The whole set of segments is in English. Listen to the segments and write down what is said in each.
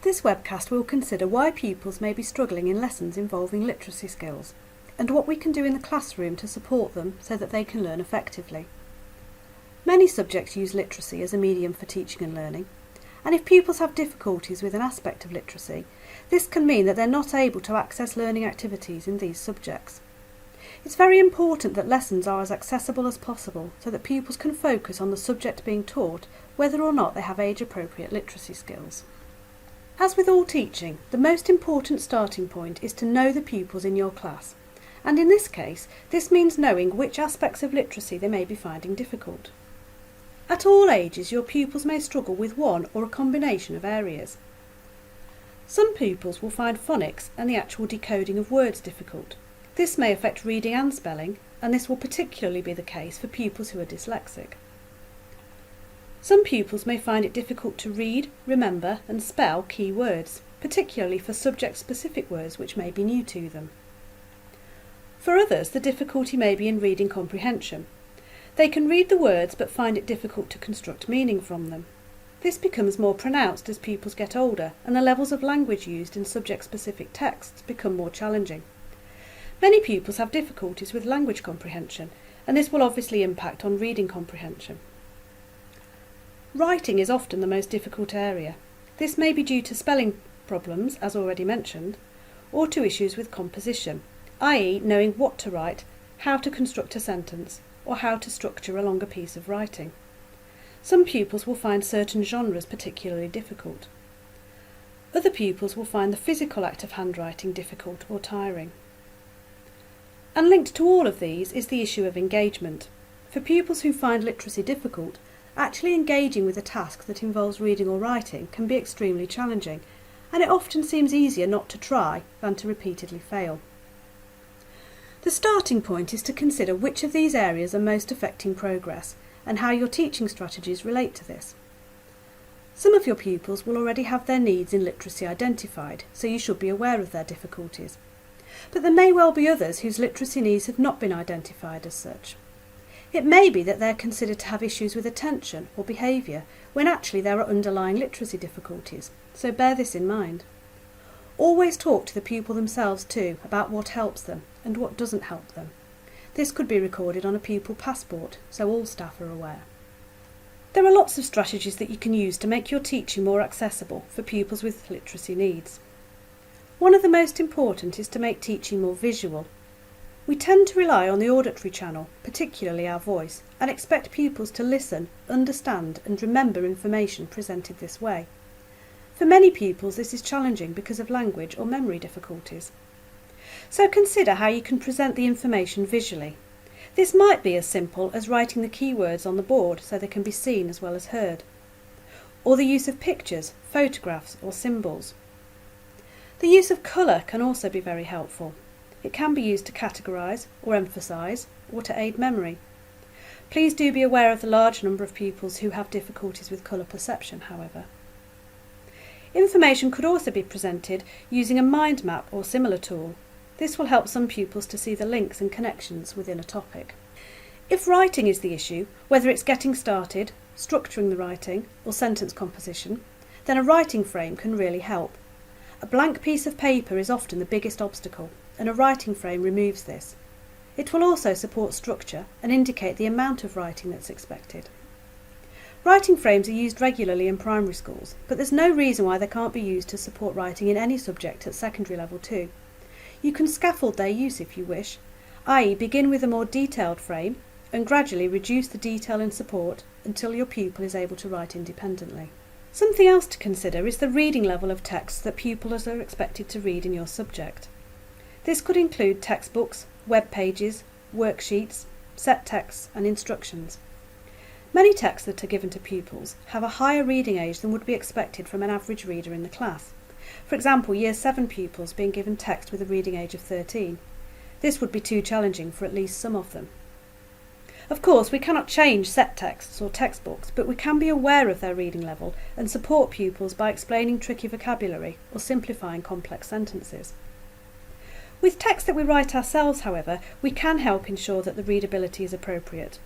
this webcast we'll consider why pupils may be struggling in lessons involving literacy skills, and what we can do in the classroom to support them so that they can learn effectively. Many subjects use literacy as a medium for teaching and learning, and if pupils have difficulties with an aspect of literacy, this can mean that they're not able to access learning activities in these subjects. It's very important that lessons are as accessible as possible so that pupils can focus on the subject being taught, whether or not they have age-appropriate literacy skills. As with all teaching, the most important starting point is to know the pupils in your class, and in this case, this means knowing which aspects of literacy they may be finding difficult. At all ages, your pupils may struggle with one or a combination of areas. Some pupils will find phonics and the actual decoding of words difficult. This may affect reading and spelling, and this will particularly be the case for pupils who are dyslexic. Some pupils may find it difficult to read, remember and spell key words, particularly for subject-specific words which may be new to them. For others, the difficulty may be in reading comprehension. They can read the words but find it difficult to construct meaning from them. This becomes more pronounced as pupils get older and the levels of language used in subject-specific texts become more challenging. Many pupils have difficulties with language comprehension, and this will obviously impact on reading comprehension. Writing is often the most difficult area. This may be due to spelling problems, as already mentioned, or to issues with composition, i.e. knowing what to write, how to construct a sentence, or how to structure a longer piece of writing. Some pupils will find certain genres particularly difficult. Other pupils will find the physical act of handwriting difficult or tiring. And linked to all of these is the issue of engagement. For pupils who find literacy difficult, actually engaging with a task that involves reading or writing can be extremely challenging, and it often seems easier not to try than to repeatedly fail. The starting point is to consider which of these areas are most affecting progress and how your teaching strategies relate to this. Some of your pupils will already have their needs in literacy identified, so you should be aware of their difficulties. But there may well be others whose literacy needs have not been identified as such. It may be that they're considered to have issues with attention or behaviour, when actually there are underlying literacy difficulties, so bear this in mind. Always talk to the pupil themselves too about what helps them and what doesn't help them. This could be recorded on a pupil passport, so all staff are aware. There are lots of strategies that you can use to make your teaching more accessible for pupils with literacy needs. One of the most important is to make teaching more visual. We tend to rely on the auditory channel, particularly our voice, and expect pupils to listen, understand and remember information presented this way. For many pupils this is challenging because of language or memory difficulties. So consider how you can present the information visually. This might be as simple as writing the keywords on the board so they can be seen as well as heard, or the use of pictures, photographs or symbols. The use of colour can also be very helpful. It can be used to categorise or emphasise or to aid memory. Please do be aware of the large number of pupils who have difficulties with colour perception, however. Information could also be presented using a mind map or similar tool. This will help some pupils to see the links and connections within a topic. If writing is the issue, whether it's getting started, structuring the writing or sentence composition, then a writing frame can really help. A blank piece of paper is often the biggest obstacle, and a writing frame removes this. It will also support structure and indicate the amount of writing that's expected. Writing frames are used regularly in primary schools, but there's no reason why they can't be used to support writing in any subject at secondary level too. You can scaffold their use if you wish, i.e. begin with a more detailed frame and gradually reduce the detail and support until your pupil is able to write independently. Something else to consider is the reading level of texts that pupils are expected to read in your subject. This could include textbooks, web pages, worksheets, set texts and instructions. Many texts that are given to pupils have a higher reading age than would be expected from an average reader in the class. For example, Year 7 pupils being given text with a reading age of 13. This would be too challenging for at least some of them. Of course, we cannot change set texts or textbooks, but we can be aware of their reading level and support pupils by explaining tricky vocabulary or simplifying complex sentences. With text that we write ourselves, however, we can help ensure that the readability is appropriate.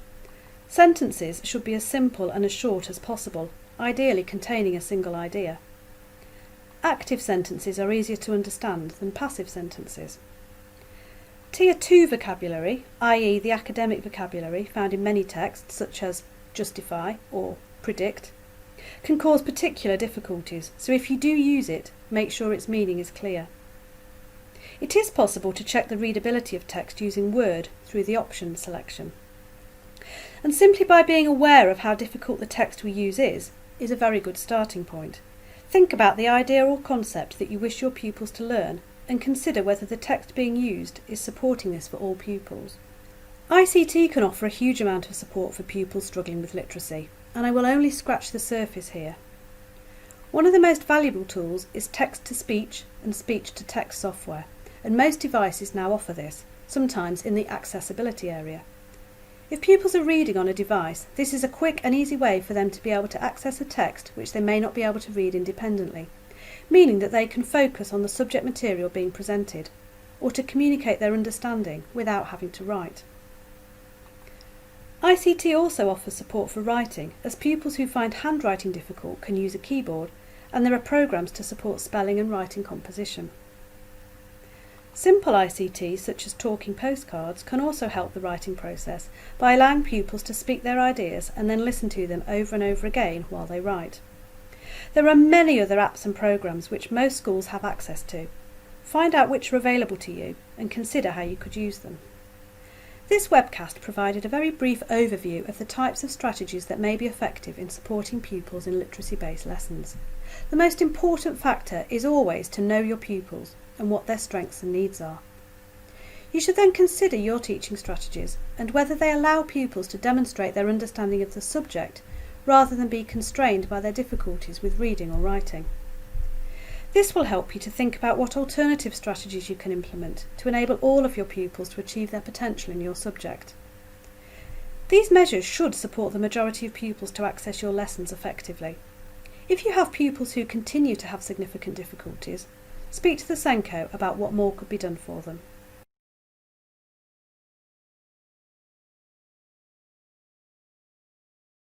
Sentences should be as simple and as short as possible, ideally containing a single idea. active sentences are easier to understand than passive sentences. Tier 2 vocabulary, i.e. the academic vocabulary found in many texts such as justify or predict, can cause particular difficulties, so if you do use it, make sure its meaning is clear. It is possible to check the readability of text using Word through the options selection. And simply by being aware of how difficult the text we use is a very good starting point. Think about the idea or concept that you wish your pupils to learn and consider whether the text being used is supporting this for all pupils. ICT can offer a huge amount of support for pupils struggling with literacy, and I will only scratch the surface here. One of the most valuable tools is text-to-speech and speech-to-text software, and most devices now offer this, sometimes in the accessibility area. If pupils are reading on a device, this is a quick and easy way for them to be able to access a text which they may not be able to read independently, meaning that they can focus on the subject material being presented, or to communicate their understanding without having to write. ICT also offers support for writing, as pupils who find handwriting difficult can use a keyboard, and there are programs to support spelling and writing composition. Simple ICT, such as talking postcards, can also help the writing process by allowing pupils to speak their ideas and then listen to them over and over again while they write. There are many other apps and programs which most schools have access to. Find out which are available to you and consider how you could use them. This webcast provided a very brief overview of the types of strategies that may be effective in supporting pupils in literacy-based lessons. The most important factor is always to know your pupils and what their strengths and needs are. You should then consider your teaching strategies and whether they allow pupils to demonstrate their understanding of the subject rather than be constrained by their difficulties with reading or writing. This will help you to think about what alternative strategies you can implement to enable all of your pupils to achieve their potential in your subject. These measures should support the majority of pupils to access your lessons effectively. If you have pupils who continue to have significant difficulties, speak to the SENCO about what more could be done for them.